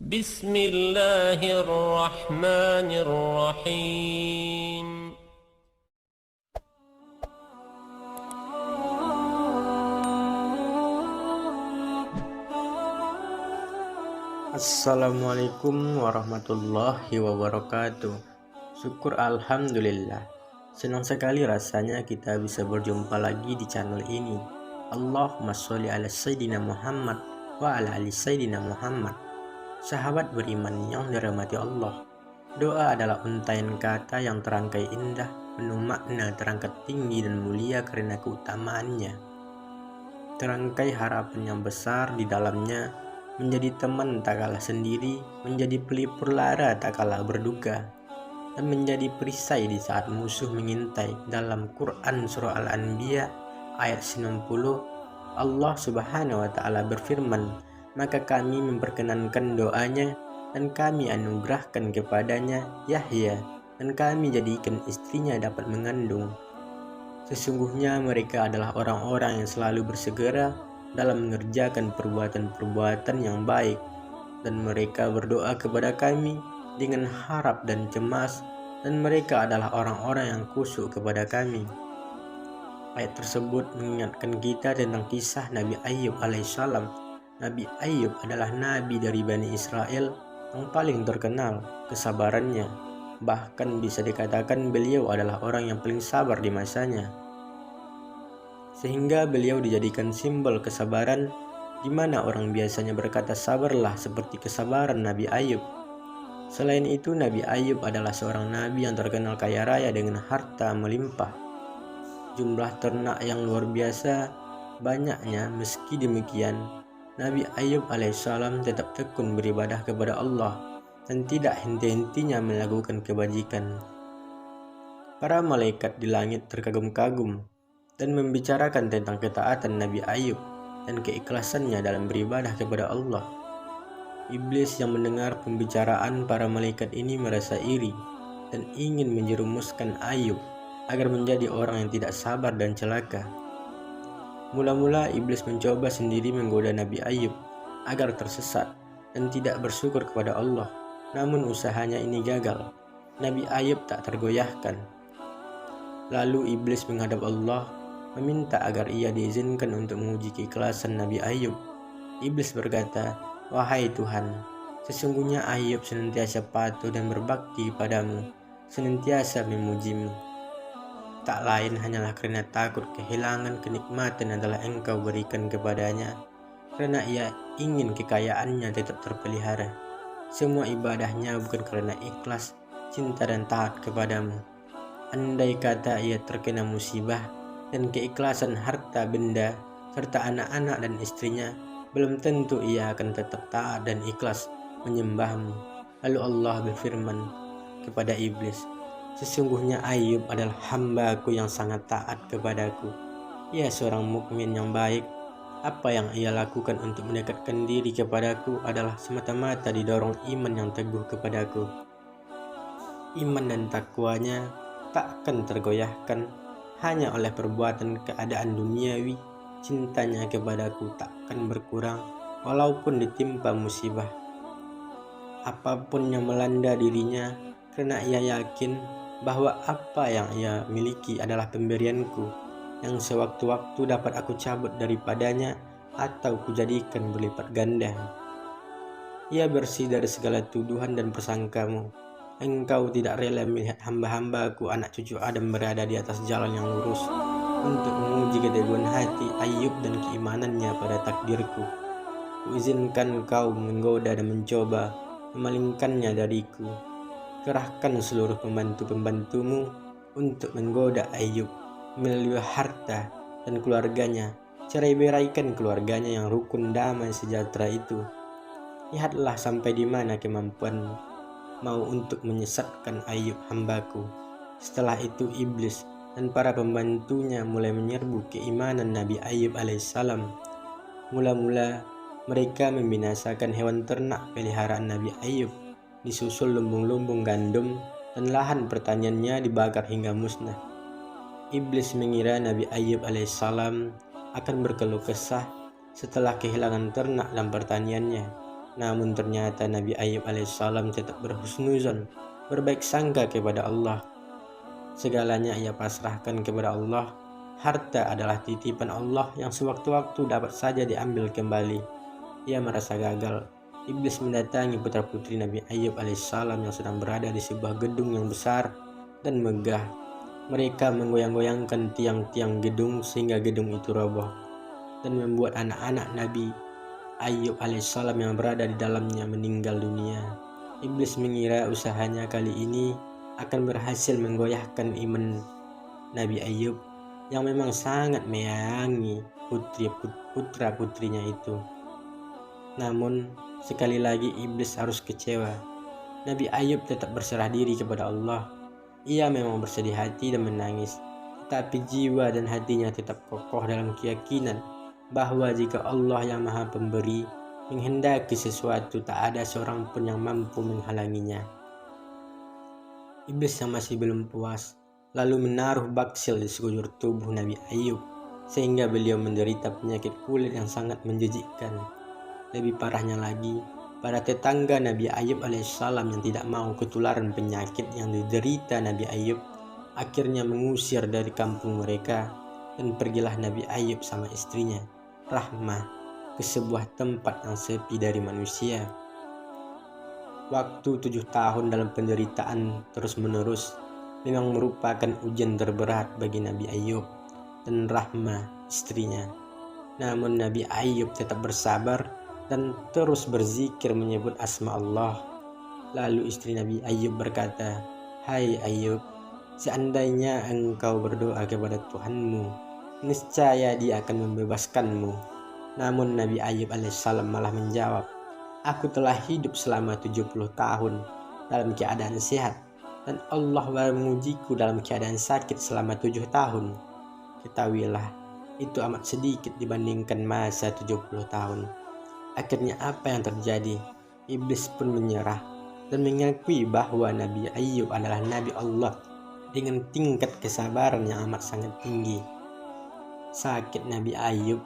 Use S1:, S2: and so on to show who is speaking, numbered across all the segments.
S1: Bismillahirrahmanirrahim.
S2: Assalamualaikum warahmatullahi wabarakatuh. Syukur alhamdulillah. Senang sekali rasanya kita bisa berjumpa lagi di channel ini. Allahumma sholli ala Sayyidina Muhammad wa ala ali Sayyidina Muhammad. Sahabat beriman yang dirahmati Allah, doa adalah untaian kata yang terangkai indah, penuh makna, terangkat tinggi dan mulia karena keutamaannya. Terangkai harapan yang besar di dalamnya, menjadi teman tak kalah sendiri, menjadi pelipur lara tak kalah berduka, dan menjadi perisai di saat musuh mengintai. Dalam Quran Surah Al-Anbiya ayat 90, Allah Subhanahu wa Ta'ala berfirman, maka kami memperkenankan doanya dan kami anugerahkan kepadanya Yahya, dan kami jadikan istrinya dapat mengandung. Sesungguhnya mereka adalah orang-orang yang selalu bersegera dalam mengerjakan perbuatan-perbuatan yang baik, dan mereka berdoa kepada kami dengan harap dan cemas, dan mereka adalah orang-orang yang khusyuk kepada kami. Ayat tersebut mengingatkan kita tentang kisah Nabi Ayyub alaihissalam. Nabi Ayyub adalah nabi dari Bani Israel yang paling terkenal kesabarannya. Bahkan bisa dikatakan beliau adalah orang yang paling sabar di masanya, sehingga beliau dijadikan simbol kesabaran, di mana orang biasanya berkata sabarlah seperti kesabaran Nabi Ayyub. Selain itu, Nabi Ayyub adalah seorang nabi yang terkenal kaya raya dengan harta melimpah, jumlah ternak yang luar biasa banyaknya. Meski demikian, Nabi Ayyub alaihissalam tetap tekun beribadah kepada Allah dan tidak henti-hentinya melakukan kebajikan. Para malaikat di langit terkagum-kagum dan membicarakan tentang ketaatan Nabi Ayyub dan keikhlasannya dalam beribadah kepada Allah. Iblis yang mendengar pembicaraan para malaikat ini merasa iri dan ingin menjerumuskan Ayyub agar menjadi orang yang tidak sabar dan celaka. Mula-mula iblis mencoba sendiri menggoda Nabi Ayyub agar tersesat dan tidak bersyukur kepada Allah. Namun usahanya ini gagal. Nabi Ayyub tak tergoyahkan. Lalu iblis menghadap Allah meminta agar ia diizinkan untuk menguji keikhlasan Nabi Ayyub. Iblis berkata, wahai Tuhan, sesungguhnya Ayyub senantiasa patuh dan berbakti padamu, senantiasa memujimu. Tak lain hanyalah karena takut kehilangan kenikmatan adalah Engkau berikan kepadanya, karena ia ingin kekayaannya tetap terpelihara. Semua ibadahnya bukan karena ikhlas, cinta dan taat kepadamu. Andai kata ia terkena musibah dan keikhlasan harta benda serta anak-anak dan istrinya, belum tentu ia akan tetap taat dan ikhlas menyembahmu. Lalu Allah berfirman kepada iblis, sesungguhnya Ayyub adalah hamba-Ku yang sangat taat kepadaku. Ia seorang mukmin yang baik. Apa yang ia lakukan untuk mendekatkan diri kepadaku adalah semata-mata didorong iman yang teguh kepadaku. Iman dan takwanya takkan tergoyahkan hanya oleh perbuatan keadaan duniawi. Cintanya kepadaku takkan berkurang walaupun ditimpa musibah apapun yang melanda dirinya, karena ia yakin bahwa apa yang ia miliki adalah pemberianku yang sewaktu-waktu dapat aku cabut daripadanya atau kujadikan berlipat ganda. Ia bersih dari segala tuduhan dan persangkamu. Engkau tidak rela melihat hamba-hambaku anak cucu Adam berada di atas jalan yang lurus, untuk menguji keteguhan hati Ayyub dan keimanannya pada takdirku. Kuizinkan kau menggoda dan mencoba memalingkannya dariku. Kerahkan seluruh pembantu-pembantumu untuk menggoda Ayyub melalui harta dan keluarganya. Cerai-beraikan keluarganya yang rukun, damai, sejahtera itu. Lihatlah sampai di mana kemampuanmu mau untuk menyesatkan Ayyub hambaku. Setelah itu iblis dan para pembantunya mulai menyerbu keimanan Nabi Ayyub alaihissalam. Mula-mula mereka membinasakan hewan ternak peliharaan Nabi Ayyub, disusul lumbung-lumbung gandum dan lahan pertaniannya dibakar hingga musnah. Iblis mengira Nabi Ayyub alaihissalam akan berkeluh kesah setelah kehilangan ternak dan pertaniannya. Namun ternyata Nabi Ayub alaihissalam tetap berhusnuzon, berbaik sangka kepada Allah. Segalanya ia pasrahkan kepada Allah. Harta adalah titipan Allah yang sewaktu-waktu dapat saja diambil kembali. Ia merasa gagal. Iblis mendatangi putra-putri Nabi Ayub alaihissalam yang sedang berada di sebuah gedung yang besar dan megah. Mereka menggoyang-goyangkan tiang-tiang gedung sehingga gedung itu roboh dan membuat anak-anak Nabi Ayub alaihissalam yang berada di dalamnya meninggal dunia. Iblis mengira usahanya kali ini akan berhasil menggoyahkan iman Nabi Ayub yang memang sangat menyayangi putra-putrinya itu. Namun sekali lagi iblis harus kecewa. Nabi Ayub tetap berserah diri kepada Allah. Ia memang bersedih hati dan menangis, tetapi jiwa dan hatinya tetap kokoh dalam keyakinan bahwa jika Allah yang Maha Pemberi menghendaki sesuatu, tak ada seorang pun yang mampu menghalanginya. Iblis yang masih belum puas lalu menaruh baksil di sekujur tubuh Nabi Ayub sehingga beliau menderita penyakit kulit yang sangat menjijikkan. Lebih parahnya lagi, para tetangga Nabi Ayub alaihissalam yang tidak mau ketularan penyakit yang diderita Nabi Ayub akhirnya mengusir dari kampung mereka, dan pergilah Nabi Ayub sama istrinya, Rahmah, ke sebuah tempat yang sepi dari manusia. Waktu 7 tahun dalam penderitaan terus-menerus memang merupakan ujian terberat bagi Nabi Ayub dan Rahmah, istrinya. Namun Nabi Ayub tetap bersabar dan terus berzikir menyebut asma Allah. Lalu istri Nabi Ayub berkata, "Hai Ayub, seandainya engkau berdoa kepada Tuhanmu, niscaya Dia akan membebaskanmu." Namun Nabi Ayub alaihissalam malah menjawab, "Aku telah hidup selama 70 tahun dalam keadaan sehat, dan Allah baru mengujiku dalam keadaan sakit selama 7 tahun. Ketahuilah, itu amat sedikit dibandingkan masa 70 tahun. Akhirnya apa yang terjadi? Iblis pun menyerah dan mengakui bahwa Nabi Ayub adalah Nabi Allah dengan tingkat kesabaran yang amat sangat tinggi. Sakit Nabi Ayub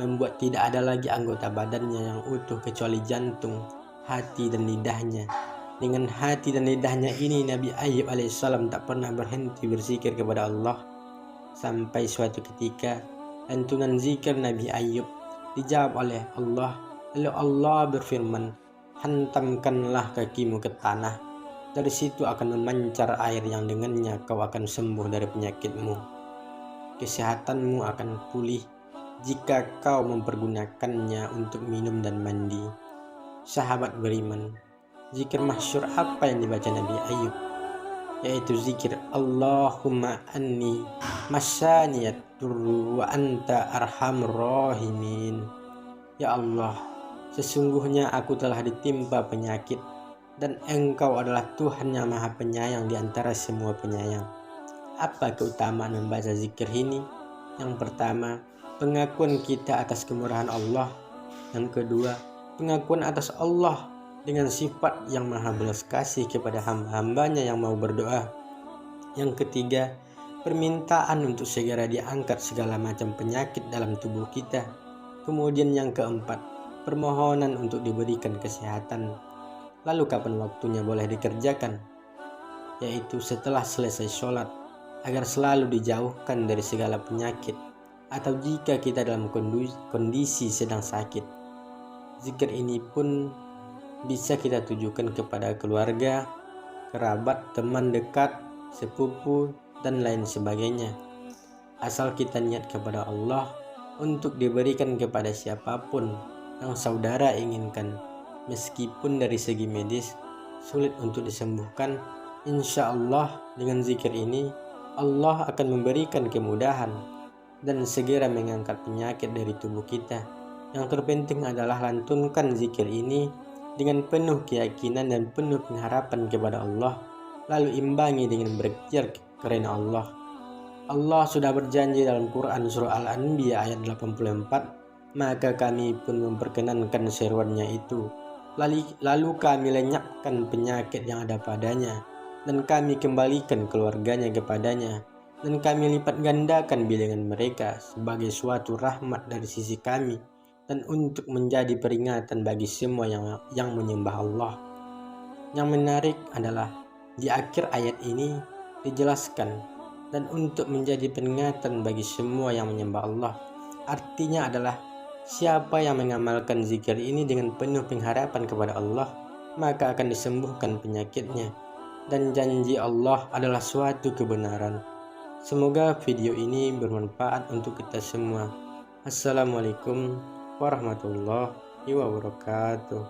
S2: membuat tidak ada lagi anggota badannya yang utuh kecuali jantung, hati, dan lidahnya. Dengan hati dan lidahnya ini Nabi Ayub alaihissalam tak pernah berhenti berzikir kepada Allah. Sampai suatu ketika lantunan zikir Nabi Ayub dijawab oleh Allah. Lalu Allah berfirman, "Hantamkanlah kakimu ke tanah. Dari situ akan memancar air yang dengannya kau akan sembuh dari penyakitmu. Kesehatanmu akan pulih jika kau mempergunakannya untuk minum dan mandi." Sahabat beriman, zikir masyhur apa yang dibaca Nabi Ayub? Yaitu zikir Allahumma anni masaniyat durru wa anta arhamur rahimin. Ya Allah, sesungguhnya aku telah ditimpa penyakit dan Engkau adalah Tuhan yang Maha Penyayang di antara semua penyayang. Apa keutamaan membaca zikir ini? Yang pertama, pengakuan kita atas kemurahan Allah. Yang kedua, pengakuan atas Allah dengan sifat yang Maha belas kasih kepada hamba-hambanya yang mau berdoa. Yang ketiga, permintaan untuk segera diangkat segala macam penyakit dalam tubuh kita. Kemudian yang keempat, permohonan untuk diberikan kesehatan. Lalu kapan waktunya boleh dikerjakan? Yaitu setelah selesai sholat, agar selalu dijauhkan dari segala penyakit, atau jika kita dalam kondisi sedang sakit. Zikir ini pun bisa kita tujukan kepada keluarga, kerabat, teman dekat, sepupu, dan lain sebagainya. Asal kita niat kepada Allah untuk diberikan kepada siapapun yang saudara inginkan, meskipun dari segi medis sulit untuk disembuhkan. Insya Allah dengan zikir ini Allah akan memberikan kemudahan dan segera mengangkat penyakit dari tubuh kita. Yang terpenting adalah lantunkan zikir ini dengan penuh keyakinan dan penuh pengharapan kepada Allah, lalu imbangi dengan berzikir karena Allah. Allah sudah berjanji dalam Quran surah Al-Anbiya ayat 84, "Maka kami pun memperkenankan seruannya itu, lalu kami lenyapkan penyakit yang ada padanya, dan kami kembalikan keluarganya kepadanya, dan kami lipat gandakan bilangan mereka sebagai suatu rahmat dari sisi kami, dan untuk menjadi peringatan bagi semua yang menyembah Allah. Yang menarik adalah di akhir ayat ini dijelaskan, dan untuk menjadi peringatan bagi semua yang menyembah Allah. Artinya adalah siapa yang mengamalkan zikir ini dengan penuh pengharapan kepada Allah, maka akan disembuhkan penyakitnya, dan janji Allah adalah suatu kebenaran. Semoga video ini bermanfaat untuk kita semua. Assalamualaikum warahmatullahi wabarakatuh.